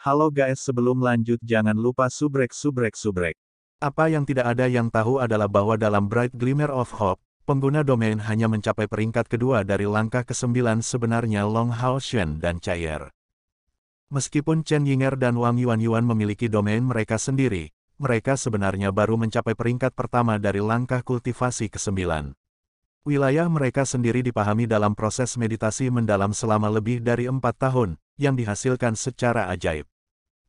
Halo guys, sebelum lanjut jangan lupa subrek. Apa yang tidak ada yang tahu adalah bahwa dalam Bright Glimmer of Hope, pengguna domain hanya mencapai peringkat kedua dari langkah ke-9 sebenarnya Long Haoshen dan Chair. Meskipun Chen Yinger dan Wang Yuanyuan memiliki domain mereka sendiri, mereka sebenarnya baru mencapai peringkat pertama dari langkah kultivasi ke-9. Wilayah mereka sendiri dipahami dalam proses meditasi mendalam selama lebih dari 4 tahun, yang dihasilkan secara ajaib.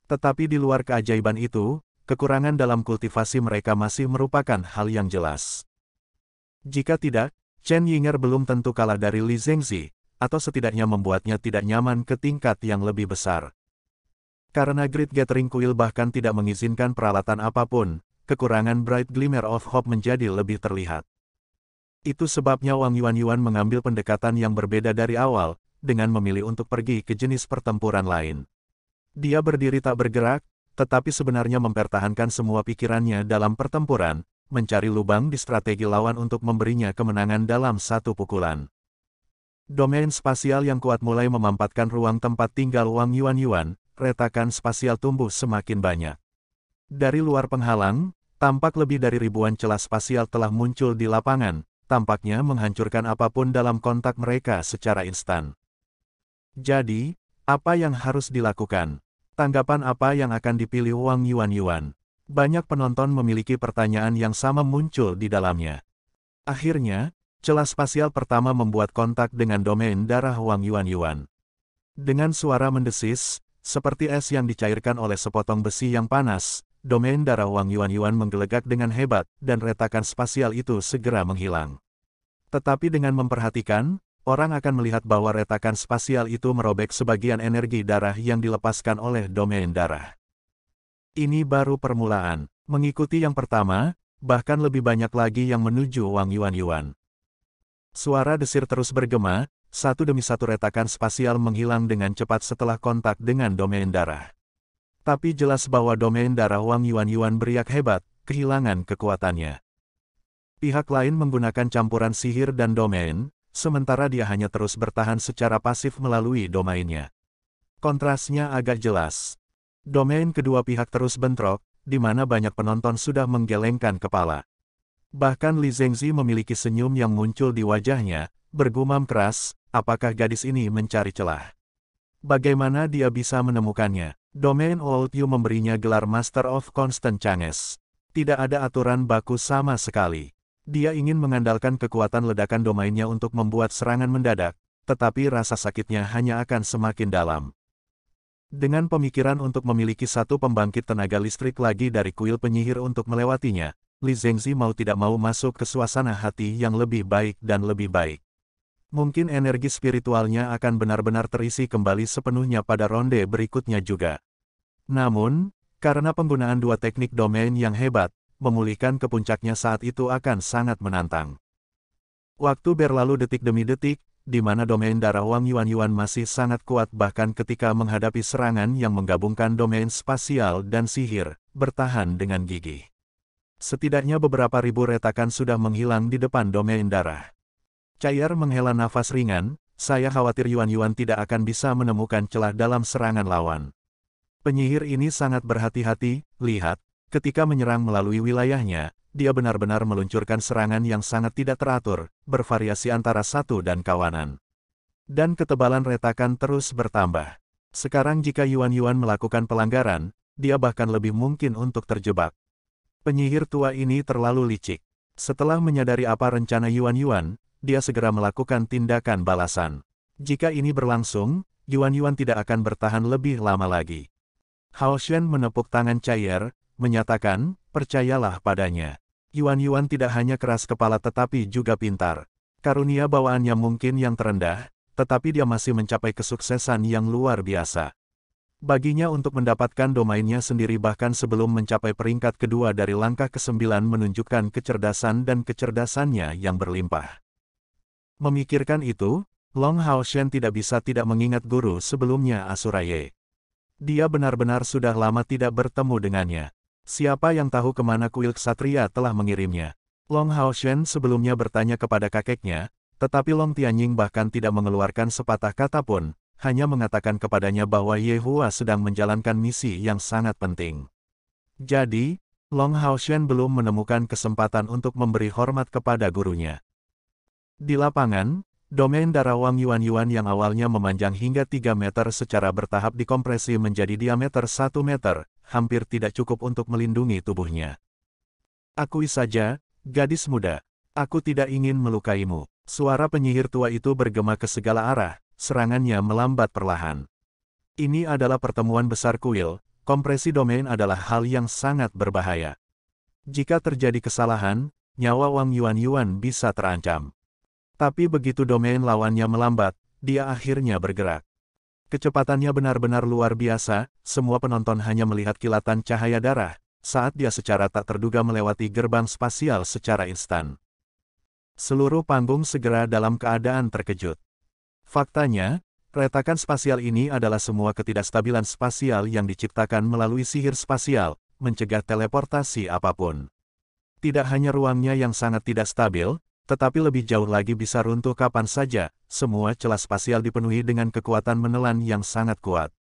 Tetapi di luar keajaiban itu, kekurangan dalam kultivasi mereka masih merupakan hal yang jelas. Jika tidak, Chen Yinger belum tentu kalah dari Li Zhengzi, atau setidaknya membuatnya tidak nyaman ke tingkat yang lebih besar. Karena Great Gathering Kuil bahkan tidak mengizinkan peralatan apapun, kekurangan Bright Glimmer of Hope menjadi lebih terlihat. Itu sebabnya Wang Yuanyuan mengambil pendekatan yang berbeda dari awal, dengan memilih untuk pergi ke jenis pertempuran lain. Dia berdiri tak bergerak, tetapi sebenarnya mempertahankan semua pikirannya dalam pertempuran, mencari lubang di strategi lawan untuk memberinya kemenangan dalam satu pukulan. Domain spasial yang kuat mulai memampatkan ruang tempat tinggal Wang Yuanyuan, retakan spasial tumbuh semakin banyak. Dari luar penghalang, tampak lebih dari ribuan celah spasial telah muncul di lapangan, tampaknya menghancurkan apapun dalam kontak mereka secara instan. Jadi, apa yang harus dilakukan? Tanggapan apa yang akan dipilih Wang Yuanyuan? Banyak penonton memiliki pertanyaan yang sama muncul di dalamnya. Akhirnya, celah spasial pertama membuat kontak dengan domain darah Wang Yuanyuan. Dengan suara mendesis, seperti es yang dicairkan oleh sepotong besi yang panas, domain darah Wang Yuanyuan menggelegak dengan hebat, dan retakan spasial itu segera menghilang. Tetapi dengan memperhatikan, orang akan melihat bahwa retakan spasial itu merobek sebagian energi darah yang dilepaskan oleh domain darah. Ini baru permulaan. Mengikuti yang pertama, bahkan lebih banyak lagi yang menuju Wang Yuanyuan. Suara desir terus bergema, satu demi satu retakan spasial menghilang dengan cepat setelah kontak dengan domain darah. Tapi jelas bahwa domain darah Wang Yuanyuan beriak hebat, kehilangan kekuatannya. Pihak lain menggunakan campuran sihir dan domain, sementara dia hanya terus bertahan secara pasif melalui domainnya. Kontrasnya agak jelas. Domain kedua pihak terus bentrok, di mana banyak penonton sudah menggelengkan kepala. Bahkan Li Zhengzi memiliki senyum yang muncul di wajahnya, bergumam keras, apakah gadis ini mencari celah? Bagaimana dia bisa menemukannya? Domain Old Yu memberinya gelar Master of Constant Changes. Tidak ada aturan baku sama sekali. Dia ingin mengandalkan kekuatan ledakan domainnya untuk membuat serangan mendadak, tetapi rasa sakitnya hanya akan semakin dalam. Dengan pemikiran untuk memiliki satu pembangkit tenaga listrik lagi dari kuil penyihir untuk melewatinya, Li Zhengzi mau tidak mau masuk ke suasana hati yang lebih baik dan lebih baik. Mungkin energi spiritualnya akan benar-benar terisi kembali sepenuhnya pada ronde berikutnya juga. Namun, karena penggunaan dua teknik domain yang hebat, memulihkan ke puncaknya saat itu akan sangat menantang. Waktu berlalu detik demi detik, di mana domain darah Wang Yuanyuan masih sangat kuat bahkan ketika menghadapi serangan yang menggabungkan domain spasial dan sihir, bertahan dengan gigih. Setidaknya beberapa ribu retakan sudah menghilang di depan domain darah. Chair menghela nafas ringan, saya khawatir Yuanyuan tidak akan bisa menemukan celah dalam serangan lawan. Penyihir ini sangat berhati-hati, lihat. Ketika menyerang melalui wilayahnya, dia benar-benar meluncurkan serangan yang sangat tidak teratur, bervariasi antara satu dan kawanan. Dan ketebalan retakan terus bertambah. Sekarang jika Yuanyuan melakukan pelanggaran, dia bahkan lebih mungkin untuk terjebak. Penyihir tua ini terlalu licik. Setelah menyadari apa rencana Yuanyuan, dia segera melakukan tindakan balasan. Jika ini berlangsung, Yuanyuan tidak akan bertahan lebih lama lagi. Haoshen menepuk tangan Chair, menyatakan, percayalah padanya. Yuanyuan tidak hanya keras kepala tetapi juga pintar. Karunia bawaannya mungkin yang terendah, tetapi dia masih mencapai kesuksesan yang luar biasa. Baginya untuk mendapatkan domainnya sendiri bahkan sebelum mencapai peringkat kedua dari langkah ke-9 menunjukkan kecerdasan dan kecerdasannya yang berlimpah. Memikirkan itu, Long Haoshen tidak bisa tidak mengingat guru sebelumnya Asuraye. Dia benar-benar sudah lama tidak bertemu dengannya. Siapa yang tahu kemana kuil ksatria telah mengirimnya? Long Haoshen sebelumnya bertanya kepada kakeknya, tetapi Long Tianying bahkan tidak mengeluarkan sepatah kata pun, hanya mengatakan kepadanya bahwa Ye Hua sedang menjalankan misi yang sangat penting. Jadi, Long Haoshuan belum menemukan kesempatan untuk memberi hormat kepada gurunya. Di lapangan, domain darah Wang Yuanyuan yang awalnya memanjang hingga 3 meter secara bertahap dikompresi menjadi diameter 1 meter, hampir tidak cukup untuk melindungi tubuhnya. Akui saja, gadis muda. Aku tidak ingin melukaimu. Suara penyihir tua itu bergema ke segala arah, serangannya melambat perlahan. Ini adalah pertemuan besar kuil, kompresi domain adalah hal yang sangat berbahaya. Jika terjadi kesalahan, nyawa Wang Yuanyuan bisa terancam. Tapi begitu domain lawannya melambat, dia akhirnya bergerak. Kecepatannya benar-benar luar biasa, semua penonton hanya melihat kilatan cahaya darah, saat dia secara tak terduga melewati gerbang spasial secara instan. Seluruh panggung segera dalam keadaan terkejut. Faktanya, retakan spasial ini adalah semua ketidakstabilan spasial yang diciptakan melalui sihir spasial, mencegah teleportasi apapun. Tidak hanya ruangnya yang sangat tidak stabil, tetapi lebih jauh lagi bisa runtuh kapan saja, semua celah spasial dipenuhi dengan kekuatan menelan yang sangat kuat.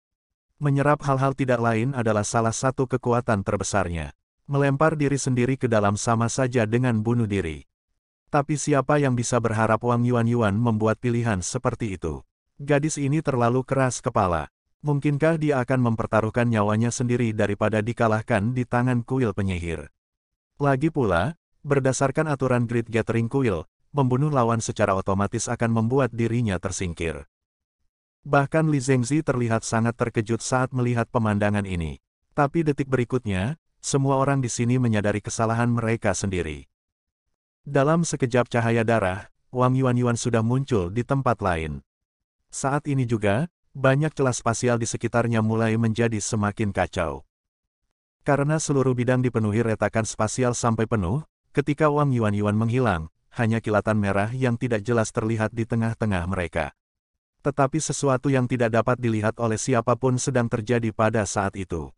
Menyerap hal-hal tidak lain adalah salah satu kekuatan terbesarnya. Melempar diri sendiri ke dalam sama saja dengan bunuh diri. Tapi siapa yang bisa berharap Wang Yuanyuan membuat pilihan seperti itu? Gadis ini terlalu keras kepala. Mungkinkah dia akan mempertaruhkan nyawanya sendiri daripada dikalahkan di tangan kuil penyihir? Lagi pula, berdasarkan aturan Great Gathering Kuil, membunuh lawan secara otomatis akan membuat dirinya tersingkir. Bahkan Li Zhengzi terlihat sangat terkejut saat melihat pemandangan ini. Tapi detik berikutnya, semua orang di sini menyadari kesalahan mereka sendiri. Dalam sekejap cahaya darah, Wang Yuanyuan sudah muncul di tempat lain. Saat ini juga, banyak celah spasial di sekitarnya mulai menjadi semakin kacau. Karena seluruh bidang dipenuhi retakan spasial sampai penuh, ketika Wang Yuanyuan menghilang, hanya kilatan merah yang tidak jelas terlihat di tengah-tengah mereka. Tetapi sesuatu yang tidak dapat dilihat oleh siapapun sedang terjadi pada saat itu.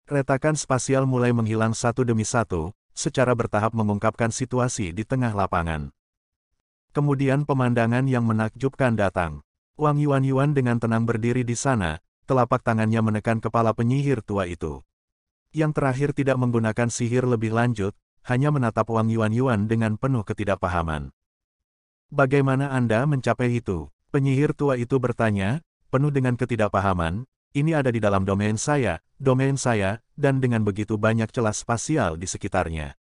Retakan spasial mulai menghilang satu demi satu, secara bertahap mengungkapkan situasi di tengah lapangan. Kemudian pemandangan yang menakjubkan datang. Wang Yuanyuan dengan tenang berdiri di sana, telapak tangannya menekan kepala penyihir tua itu. Yang terakhir tidak menggunakan sihir lebih lanjut, hanya menatap Wang Yuanyuan dengan penuh ketidakpahaman. Bagaimana Anda mencapai itu? Penyihir tua itu bertanya, penuh dengan ketidakpahaman. Ini ada di dalam domain saya, dan dengan begitu banyak celah spasial di sekitarnya.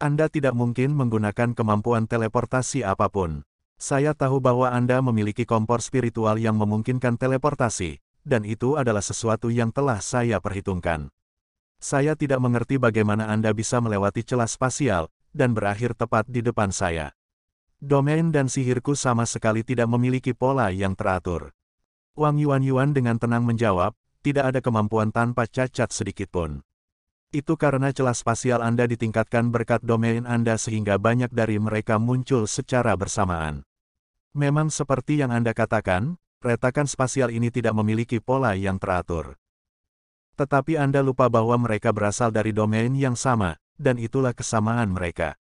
Anda tidak mungkin menggunakan kemampuan teleportasi apapun. Saya tahu bahwa Anda memiliki kompor spiritual yang memungkinkan teleportasi, dan itu adalah sesuatu yang telah saya perhitungkan. Saya tidak mengerti bagaimana Anda bisa melewati celah spasial, dan berakhir tepat di depan saya. Domain dan sihirku sama sekali tidak memiliki pola yang teratur. Wang Yuanyuan dengan tenang menjawab, tidak ada kemampuan tanpa cacat sedikitpun. Itu karena celah spasial Anda ditingkatkan berkat domain Anda sehingga banyak dari mereka muncul secara bersamaan. Memang seperti yang Anda katakan, retakan spasial ini tidak memiliki pola yang teratur. Tetapi Anda lupa bahwa mereka berasal dari domain yang sama, dan itulah kesamaan mereka.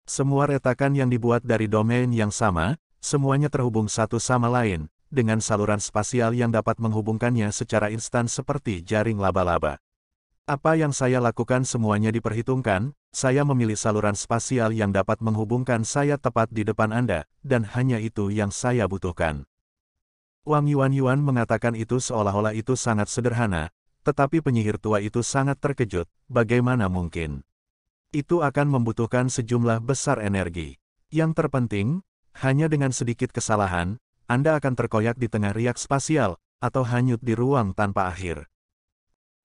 Semua retakan yang dibuat dari domain yang sama, semuanya terhubung satu sama lain, dengan saluran spasial yang dapat menghubungkannya secara instan seperti jaring laba-laba. Apa yang saya lakukan semuanya diperhitungkan, saya memilih saluran spasial yang dapat menghubungkan saya tepat di depan Anda, dan hanya itu yang saya butuhkan. Wang Yuanyuan mengatakan itu seolah-olah itu sangat sederhana, tetapi penyihir tua itu sangat terkejut, bagaimana mungkin? Itu akan membutuhkan sejumlah besar energi. Yang terpenting, hanya dengan sedikit kesalahan, Anda akan terkoyak di tengah riak spasial, atau hanyut di ruang tanpa akhir.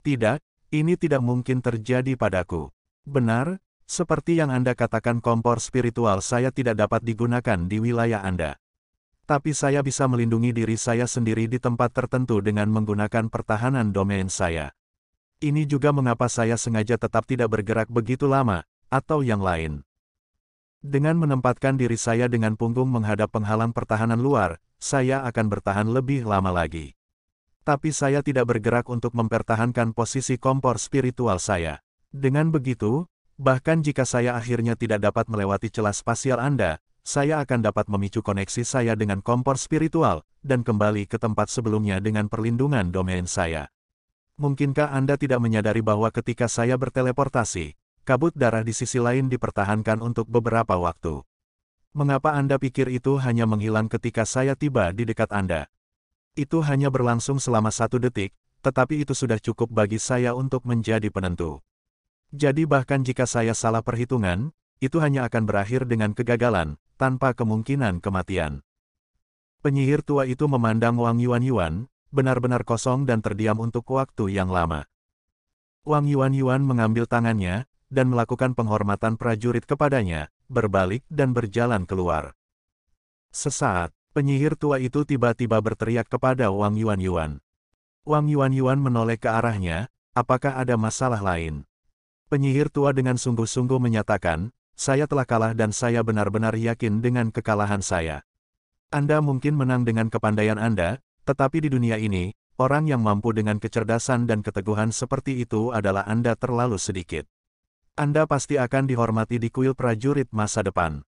Tidak, ini tidak mungkin terjadi padaku. Benar, seperti yang Anda katakan kompor spiritual saya tidak dapat digunakan di wilayah Anda. Tapi saya bisa melindungi diri saya sendiri di tempat tertentu dengan menggunakan pertahanan domain saya. Ini juga mengapa saya sengaja tetap tidak bergerak begitu lama, atau yang lain. Dengan menempatkan diri saya dengan punggung menghadap penghalang pertahanan luar, saya akan bertahan lebih lama lagi. Tapi saya tidak bergerak untuk mempertahankan posisi kompor spiritual saya. Dengan begitu, bahkan jika saya akhirnya tidak dapat melewati celah spasial Anda, saya akan dapat memicu koneksi saya dengan kompor spiritual, dan kembali ke tempat sebelumnya dengan perlindungan domain saya. Mungkinkah Anda tidak menyadari bahwa ketika saya berteleportasi, kabut darah di sisi lain dipertahankan untuk beberapa waktu? Mengapa Anda pikir itu hanya menghilang ketika saya tiba di dekat Anda? Itu hanya berlangsung selama 1 detik, tetapi itu sudah cukup bagi saya untuk menjadi penentu. Jadi bahkan jika saya salah perhitungan, itu hanya akan berakhir dengan kegagalan, tanpa kemungkinan kematian. Penyihir tua itu memandang Wang Yuan-Yuan, benar-benar kosong dan terdiam untuk waktu yang lama. Wang Yuan-Yuan mengambil tangannya, dan melakukan penghormatan prajurit kepadanya, berbalik dan berjalan keluar. Sesaat, penyihir tua itu tiba-tiba berteriak kepada Wang Yuan-Yuan. Wang Yuan-Yuan menoleh ke arahnya, apakah ada masalah lain? Penyihir tua dengan sungguh-sungguh menyatakan, saya telah kalah dan saya benar-benar yakin dengan kekalahan saya. Anda mungkin menang dengan kepandaian Anda, tetapi di dunia ini, orang yang mampu dengan kecerdasan dan keteguhan seperti itu adalah Anda terlalu sedikit. Anda pasti akan dihormati di kuil prajurit masa depan.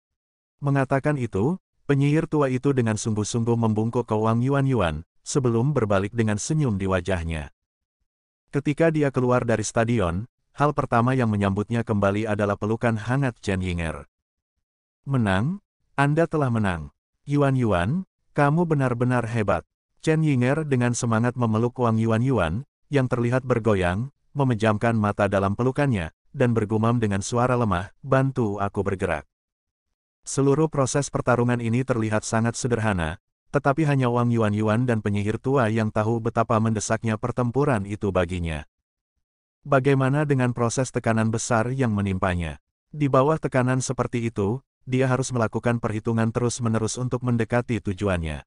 Mengatakan itu, penyihir tua itu dengan sungguh-sungguh membungkuk ke Wang Yuan-Yuan, sebelum berbalik dengan senyum di wajahnya. Ketika dia keluar dari stadion, hal pertama yang menyambutnya kembali adalah pelukan hangat Chen Yinger. Menang? Anda telah menang. Yuan-Yuan, kamu benar-benar hebat. Chen Yinger dengan semangat memeluk Wang Yuan-Yuan, yang terlihat bergoyang, memejamkan mata dalam pelukannya, dan bergumam dengan suara lemah, bantu aku bergerak. Seluruh proses pertarungan ini terlihat sangat sederhana, tetapi hanya Wang Yuan-Yuan dan penyihir tua yang tahu betapa mendesaknya pertempuran itu baginya. Bagaimana dengan proses tekanan besar yang menimpanya? Di bawah tekanan seperti itu, dia harus melakukan perhitungan terus-menerus untuk mendekati tujuannya.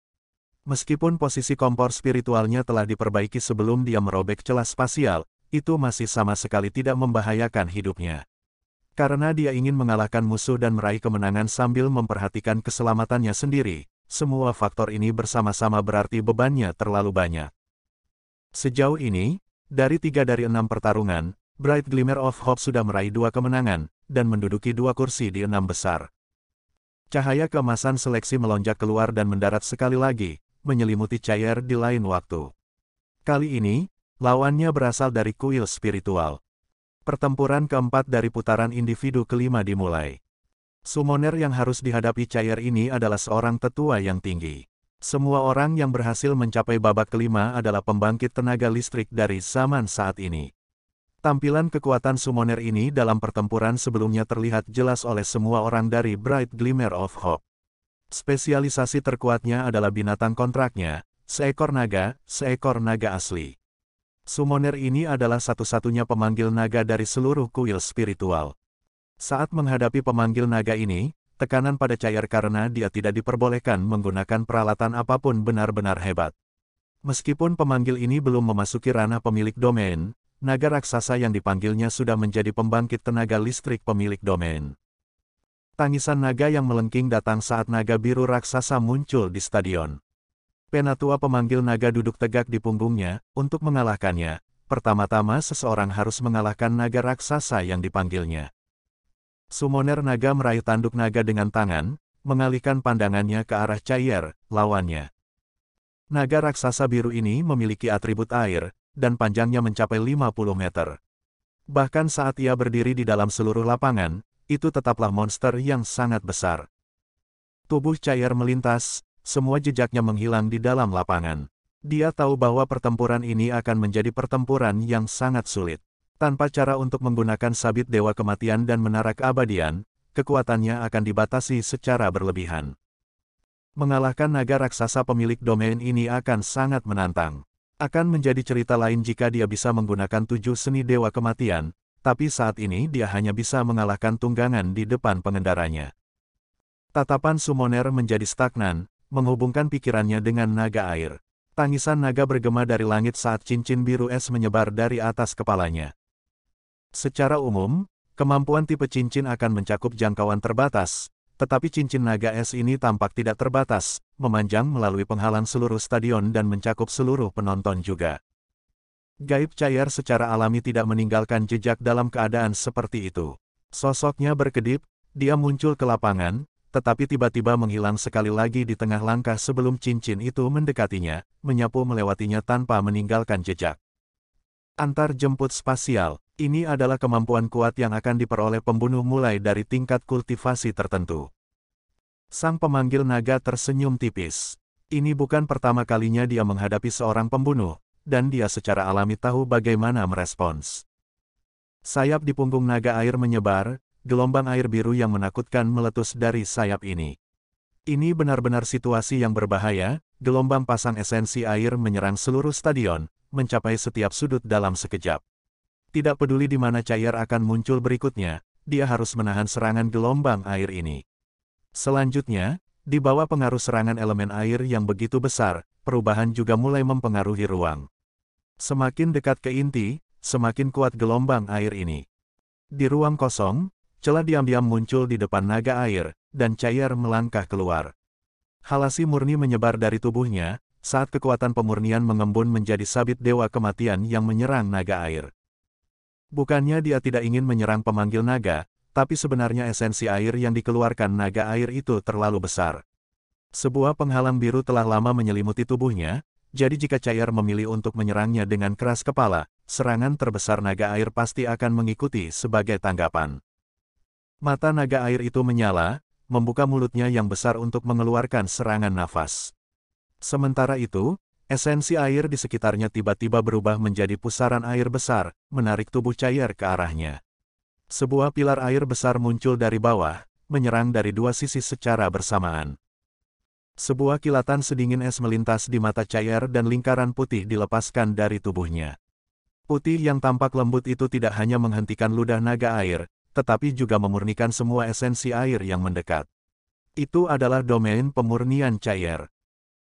Meskipun posisi kompor spiritualnya telah diperbaiki sebelum dia merobek celah spasial, itu masih sama sekali tidak membahayakan hidupnya. Karena dia ingin mengalahkan musuh dan meraih kemenangan sambil memperhatikan keselamatannya sendiri, semua faktor ini bersama-sama berarti bebannya terlalu banyak. Sejauh ini, dari 3 dari 6 pertarungan, Bright Glimmer of Hope sudah meraih 2 kemenangan, dan menduduki 2 kursi di 6 besar. Cahaya keemasan seleksi melonjak keluar dan mendarat sekali lagi, menyelimuti Chair di lain waktu. Kali ini, lawannya berasal dari kuil spiritual. Pertempuran keempat dari putaran individu kelima dimulai. Summoner yang harus dihadapi Chair ini adalah seorang tetua yang tinggi. Semua orang yang berhasil mencapai babak kelima adalah pembangkit tenaga listrik dari zaman saat ini. Tampilan kekuatan summoner ini dalam pertempuran sebelumnya terlihat jelas oleh semua orang dari Bright Glimmer of Hope. Spesialisasi terkuatnya adalah binatang kontraknya, seekor naga asli. Summoner ini adalah satu-satunya pemanggil naga dari seluruh kuil spiritual. Saat menghadapi pemanggil naga ini, tekanan pada Chair karena dia tidak diperbolehkan menggunakan peralatan apapun benar-benar hebat. Meskipun pemanggil ini belum memasuki ranah pemilik domain, naga raksasa yang dipanggilnya sudah menjadi pembangkit tenaga listrik pemilik domain. Tangisan naga yang melengking datang saat naga biru raksasa muncul di stadion. Penatua pemanggil naga duduk tegak di punggungnya, untuk mengalahkannya, pertama-tama seseorang harus mengalahkan naga raksasa yang dipanggilnya. Summoner naga meraih tanduk naga dengan tangan, mengalihkan pandangannya ke arah Chair, lawannya. Naga raksasa biru ini memiliki atribut air, dan panjangnya mencapai 50 meter. Bahkan saat ia berdiri di dalam seluruh lapangan, itu tetaplah monster yang sangat besar. Tubuh Chair melintas, semua jejaknya menghilang di dalam lapangan. Dia tahu bahwa pertempuran ini akan menjadi pertempuran yang sangat sulit. Tanpa cara untuk menggunakan sabit Dewa Kematian dan Menara Keabadian, kekuatannya akan dibatasi secara berlebihan. Mengalahkan naga raksasa pemilik domain ini akan sangat menantang. Akan menjadi cerita lain jika dia bisa menggunakan 7 seni Dewa Kematian, tapi saat ini dia hanya bisa mengalahkan tunggangan di depan pengendaranya. Tatapan summoner menjadi stagnan, menghubungkan pikirannya dengan naga air. Tangisan naga bergema dari langit saat cincin biru es menyebar dari atas kepalanya. Secara umum, kemampuan tipe cincin akan mencakup jangkauan terbatas, tetapi cincin naga es ini tampak tidak terbatas, memanjang melalui penghalang seluruh stadion dan mencakup seluruh penonton juga. Gaib Chair secara alami tidak meninggalkan jejak dalam keadaan seperti itu. Sosoknya berkedip, dia muncul ke lapangan, tetapi tiba-tiba menghilang sekali lagi di tengah langkah sebelum cincin itu mendekatinya, menyapu melewatinya tanpa meninggalkan jejak. Antar jemput spasial, ini adalah kemampuan kuat yang akan diperoleh pembunuh mulai dari tingkat kultivasi tertentu. Sang pemanggil naga tersenyum tipis. Ini bukan pertama kalinya dia menghadapi seorang pembunuh, dan dia secara alami tahu bagaimana merespons. Sayap di punggung naga air menyebar, gelombang air biru yang menakutkan meletus dari sayap ini. Ini benar-benar situasi yang berbahaya, gelombang pasang esensi air menyerang seluruh stadion, mencapai setiap sudut dalam sekejap. Tidak peduli di mana cair akan muncul berikutnya, dia harus menahan serangan gelombang air ini. Selanjutnya, di bawah pengaruh serangan elemen air yang begitu besar, perubahan juga mulai mempengaruhi ruang. Semakin dekat ke inti, semakin kuat gelombang air ini. Di ruang kosong, celah diam-diam muncul di depan naga air, dan cair melangkah keluar. Halasi murni menyebar dari tubuhnya, saat kekuatan pemurnian mengembun menjadi sabit dewa kematian yang menyerang naga air. Bukannya dia tidak ingin menyerang pemanggil naga, tapi sebenarnya esensi air yang dikeluarkan naga air itu terlalu besar. Sebuah penghalang biru telah lama menyelimuti tubuhnya, jadi jika cair memilih untuk menyerangnya dengan keras kepala, serangan terbesar naga air pasti akan mengikuti sebagai tanggapan. Mata naga air itu menyala, membuka mulutnya yang besar untuk mengeluarkan serangan nafas. Sementara itu, esensi air di sekitarnya tiba-tiba berubah menjadi pusaran air besar, menarik tubuh cair ke arahnya. Sebuah pilar air besar muncul dari bawah, menyerang dari dua sisi secara bersamaan. Sebuah kilatan sedingin es melintas di mata cair dan lingkaran putih dilepaskan dari tubuhnya. Putih yang tampak lembut itu tidak hanya menghentikan ludah naga air, tetapi juga memurnikan semua esensi air yang mendekat. Itu adalah domain pemurnian cair.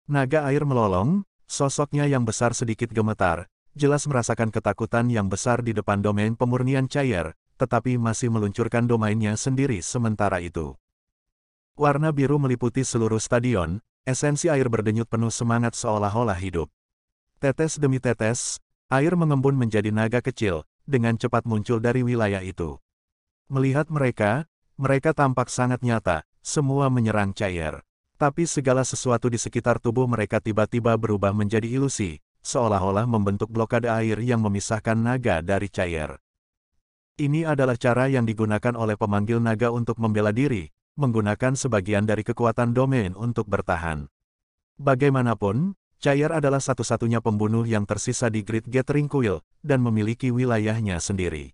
Naga air melolong, sosoknya yang besar sedikit gemetar, jelas merasakan ketakutan yang besar di depan domain pemurnian cair, tetapi masih meluncurkan domainnya sendiri sementara itu. Warna biru meliputi seluruh stadion, esensi air berdenyut penuh semangat seolah-olah hidup. Tetes demi tetes, air mengembun menjadi naga kecil, dengan cepat muncul dari wilayah itu. Melihat mereka tampak sangat nyata, semua menyerang cair. Tapi segala sesuatu di sekitar tubuh mereka tiba-tiba berubah menjadi ilusi, seolah-olah membentuk blokade air yang memisahkan naga dari cair. Ini adalah cara yang digunakan oleh pemanggil naga untuk membela diri, menggunakan sebagian dari kekuatan domain untuk bertahan. Bagaimanapun, cair adalah satu-satunya pembunuh yang tersisa di Great Gathering Coil, dan memiliki wilayahnya sendiri.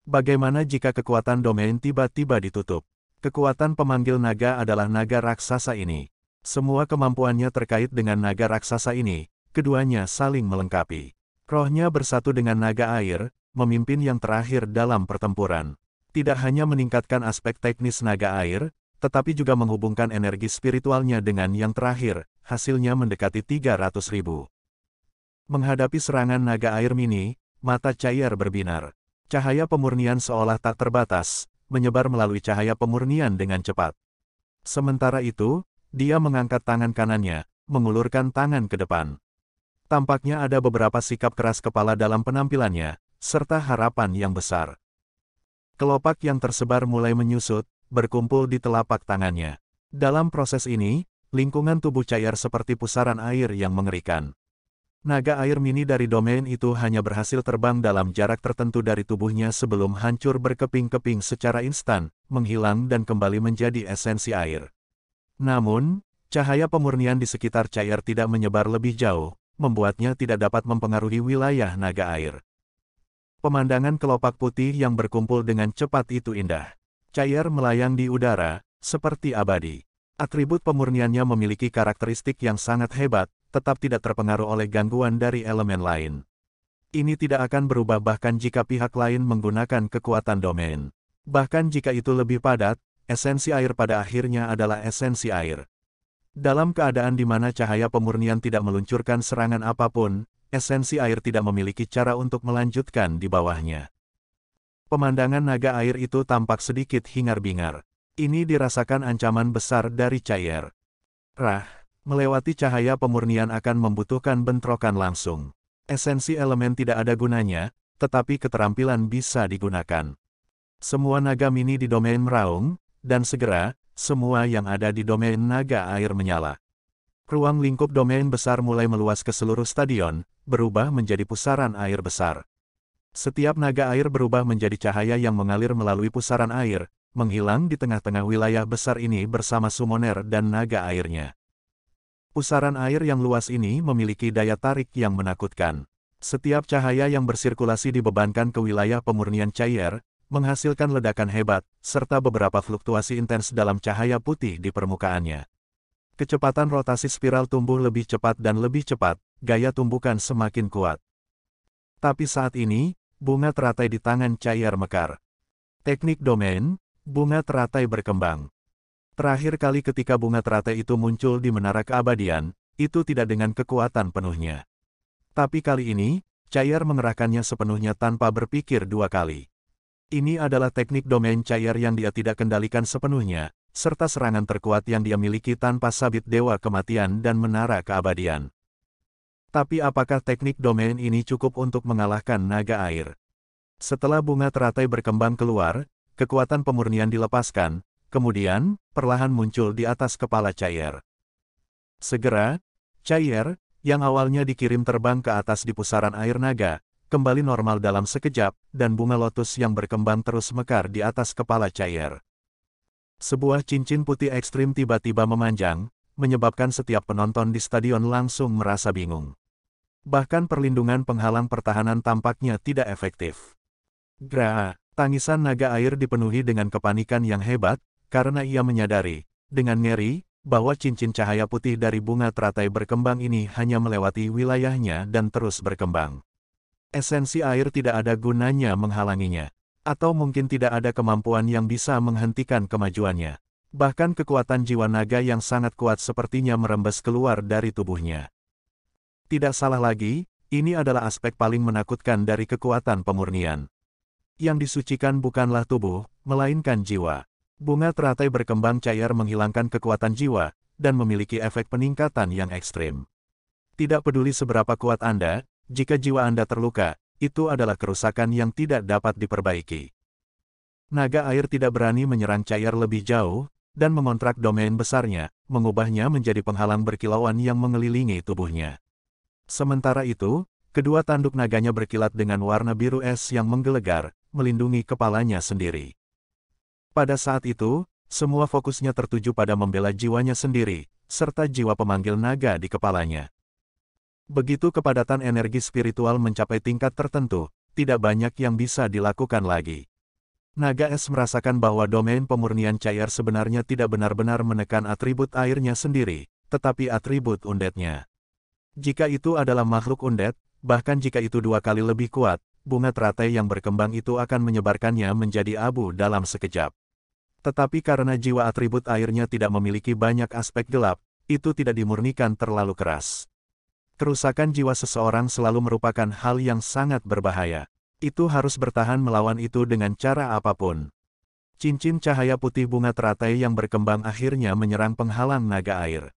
Bagaimana jika kekuatan domain tiba-tiba ditutup? Kekuatan pemanggil naga adalah naga raksasa ini. Semua kemampuannya terkait dengan naga raksasa ini, keduanya saling melengkapi. Rohnya bersatu dengan naga air, memimpin yang terakhir dalam pertempuran. Tidak hanya meningkatkan aspek teknis naga air, tetapi juga menghubungkan energi spiritualnya dengan yang terakhir, hasilnya mendekati 300.000. Menghadapi serangan naga air mini, mata cair berbinar. Cahaya pemurnian seolah tak terbatas, menyebar melalui cahaya pemurnian dengan cepat. Sementara itu, dia mengangkat tangan kanannya, mengulurkan tangan ke depan. Tampaknya ada beberapa sikap keras kepala dalam penampilannya, serta harapan yang besar. Kelopak yang tersebar mulai menyusut, berkumpul di telapak tangannya. Dalam proses ini, lingkungan tubuh cair seperti pusaran air yang mengerikan. Naga air mini dari domain itu hanya berhasil terbang dalam jarak tertentu dari tubuhnya sebelum hancur berkeping-keping secara instan, menghilang dan kembali menjadi esensi air. Namun, cahaya pemurnian di sekitar cair tidak menyebar lebih jauh, membuatnya tidak dapat mempengaruhi wilayah naga air. Pemandangan kelopak putih yang berkumpul dengan cepat itu indah. Cair melayang di udara, seperti abadi. Atribut pemurniannya memiliki karakteristik yang sangat hebat, tetap tidak terpengaruh oleh gangguan dari elemen lain. Ini tidak akan berubah bahkan jika pihak lain menggunakan kekuatan domain. Bahkan jika itu lebih padat, esensi air pada akhirnya adalah esensi air. Dalam keadaan di mana cahaya pemurnian tidak meluncurkan serangan apapun, esensi air tidak memiliki cara untuk melanjutkan di bawahnya. Pemandangan naga air itu tampak sedikit hingar-bingar. Ini dirasakan ancaman besar dari cair. Melewati cahaya pemurnian akan membutuhkan bentrokan langsung. Esensi elemen tidak ada gunanya, tetapi keterampilan bisa digunakan. Semua naga mini di domain meraung, dan segera, semua yang ada di domain naga air menyala. Ruang lingkup domain besar mulai meluas ke seluruh stadion, berubah menjadi pusaran air besar. Setiap naga air berubah menjadi cahaya yang mengalir melalui pusaran air, menghilang di tengah-tengah wilayah besar ini bersama summoner dan naga airnya. Pusaran air yang luas ini memiliki daya tarik yang menakutkan. Setiap cahaya yang bersirkulasi dibebankan ke wilayah pemurnian cair, menghasilkan ledakan hebat, serta beberapa fluktuasi intens dalam cahaya putih di permukaannya. Kecepatan rotasi spiral tumbuh lebih cepat dan lebih cepat, gaya tumbukan semakin kuat. Tapi saat ini, bunga teratai di tangan cair mekar. Teknik domain, bunga teratai berkembang. Terakhir kali ketika bunga teratai itu muncul di menara keabadian, itu tidak dengan kekuatan penuhnya. Tapi kali ini, cair mengerahkannya sepenuhnya tanpa berpikir dua kali. Ini adalah teknik domain cair yang dia tidak kendalikan sepenuhnya, serta serangan terkuat yang dia miliki tanpa sabit dewa kematian dan menara keabadian. Tapi apakah teknik domain ini cukup untuk mengalahkan naga air? Setelah bunga teratai berkembang keluar, kekuatan pemurnian dilepaskan, kemudian, perlahan muncul di atas kepala cair. Segera, cair, yang awalnya dikirim terbang ke atas di pusaran air naga, kembali normal dalam sekejap, dan bunga lotus yang berkembang terus mekar di atas kepala cair. Sebuah cincin putih ekstrim tiba-tiba memanjang, menyebabkan setiap penonton di stadion langsung merasa bingung. Bahkan perlindungan penghalang pertahanan tampaknya tidak efektif. Tangisan naga air dipenuhi dengan kepanikan yang hebat, karena ia menyadari, dengan ngeri, bahwa cincin cahaya putih dari bunga teratai berkembang ini hanya melewati wilayahnya dan terus berkembang. Esensi air tidak ada gunanya menghalanginya. Atau mungkin tidak ada kemampuan yang bisa menghentikan kemajuannya. Bahkan kekuatan jiwa naga yang sangat kuat sepertinya merembes keluar dari tubuhnya. Tidak salah lagi, ini adalah aspek paling menakutkan dari kekuatan pemurnian. Yang disucikan bukanlah tubuh, melainkan jiwa. Bunga teratai berkembang cair menghilangkan kekuatan jiwa, dan memiliki efek peningkatan yang ekstrim. Tidak peduli seberapa kuat Anda, jika jiwa Anda terluka, itu adalah kerusakan yang tidak dapat diperbaiki. Naga air tidak berani menyerang cair lebih jauh, dan mengontrak domain besarnya, mengubahnya menjadi penghalang berkilauan yang mengelilingi tubuhnya. Sementara itu, kedua tanduk naganya berkilat dengan warna biru es yang menggelegar, melindungi kepalanya sendiri. Pada saat itu, semua fokusnya tertuju pada membela jiwanya sendiri, serta jiwa pemanggil naga di kepalanya. Begitu kepadatan energi spiritual mencapai tingkat tertentu, tidak banyak yang bisa dilakukan lagi. Naga es merasakan bahwa domain pemurnian cair sebenarnya tidak benar-benar menekan atribut airnya sendiri, tetapi atribut undetnya. Jika itu adalah makhluk undet, bahkan jika itu 2 kali lebih kuat, bunga teratai yang berkembang itu akan menyebarkannya menjadi abu dalam sekejap. Tetapi karena jiwa atribut airnya tidak memiliki banyak aspek gelap, itu tidak dimurnikan terlalu keras. Kerusakan jiwa seseorang selalu merupakan hal yang sangat berbahaya. Itu harus bertahan melawan itu dengan cara apapun. Cincin cahaya putih bunga teratai yang berkembang akhirnya menyerang penghalang naga air.